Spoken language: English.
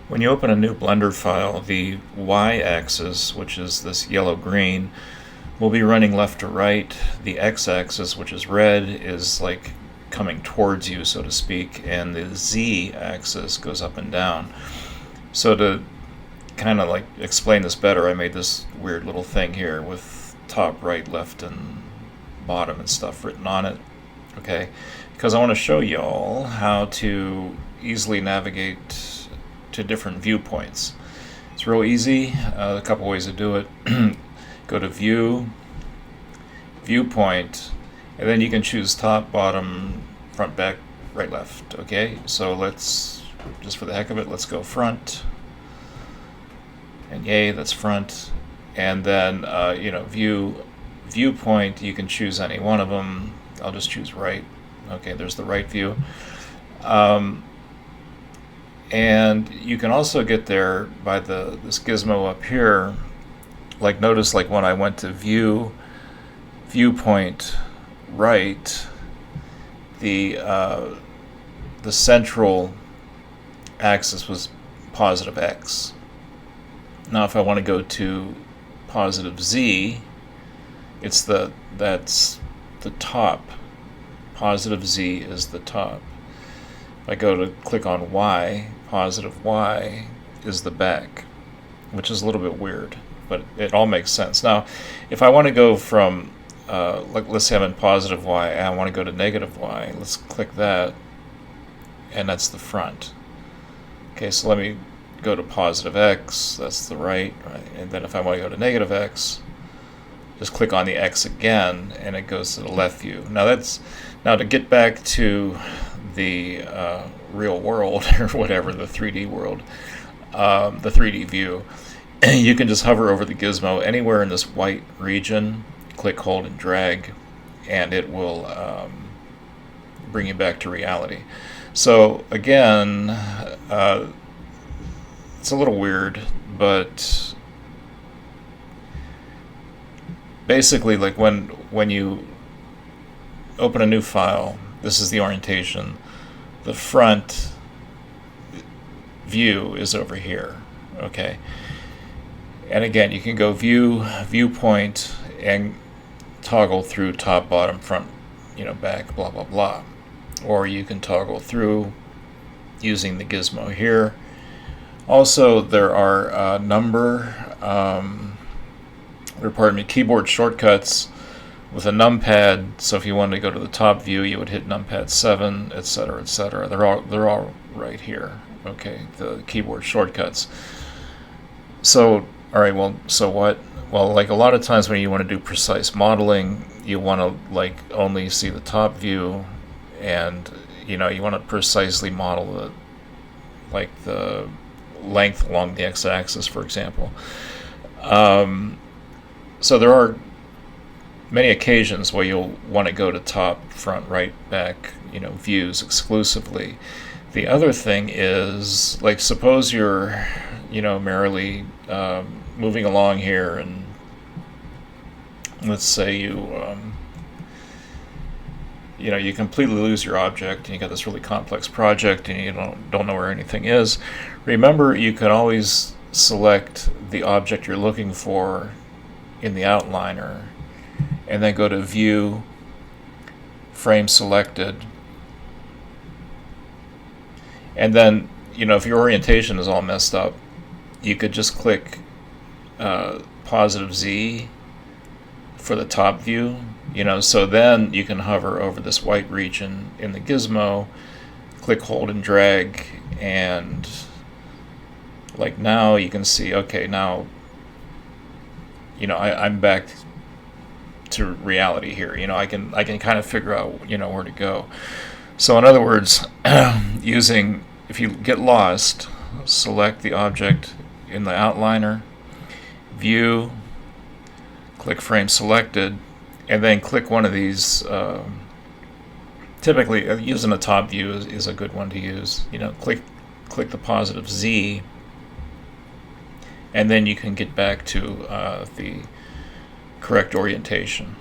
When you open a new Blender file, the y-axis, which is this yellow-green, will be running left to right. The x-axis, which is red, is like coming towards you, so to speak, and the z-axis goes up and down. So to kind of like explain this better, I made this weird little thing here with top, right, left, and bottom and stuff written on it. Okay, because I want to show y'all how to easily navigate to different viewpoints. It's real easy. A couple ways to do it. Go to View, Viewpoint, and then you can choose top, bottom, front, back, right, left. Okay, so let's, just for the heck of it, let's go front. And yay, that's front. And then, Viewpoint, you can choose any one of them. I'll just choose right. Okay, there's the right view. And you can also get there by this gizmo up here. Like notice, like when I went to viewpoint right, the central axis was positive x. Now if I want to go to positive z, that's the top. Positive z is the top. If I go to click on y, positive y is the back, which is a little bit weird, but it all makes sense. Now, if I want to go from, like let's say I'm in positive y and I want to go to negative y, let's click that, and that's the front. Okay, so let me go to positive x, that's the right, and then if I want to go to negative x, just click on the x again, and it goes to the left view. Now to get back to the real world, or whatever, the 3D world, the 3D view, you can just hover over the gizmo anywhere in this white region, click, hold, and drag, and it will bring you back to reality. So again, it's a little weird, but basically, like when you open a new file, this is the orientation. The front view is over here, okay? And again, you can go view, viewpoint, and toggle through top, bottom, front, back, blah, blah, blah. Or you can toggle through using the gizmo here. Also, there are keyboard shortcuts with a numpad. So if you wanted to go to the top view, you would hit numpad 7, etc., etc. They're all right here. Okay, the keyboard shortcuts. So, all right. Well, so what? Well, like a lot of times when you want to do precise modeling, you want to like only see the top view, and you want to precisely model the length along the x-axis, for example. So there are many occasions where you'll want to go to top, front, right, back, views exclusively. The other thing is, like, suppose you're, merrily moving along here, and let's say you completely lose your object, and you got this really complex project, and you don't know where anything is. Remember, you can always select the object you're looking for in the outliner, and then go to View, Frame Selected, and then if your orientation is all messed up, you could just click positive Z for the top view. So then you can hover over this white region in the gizmo, click, hold, and drag, and like now you can see, okay, now I'm back to reality here. I can kind of figure out where to go. So in other words, if you get lost, select the object in the outliner, view, click frame selected, and then click one of these. Typically, using the top view is a good one to use. Click the positive Z, and then you can get back to the correct orientation.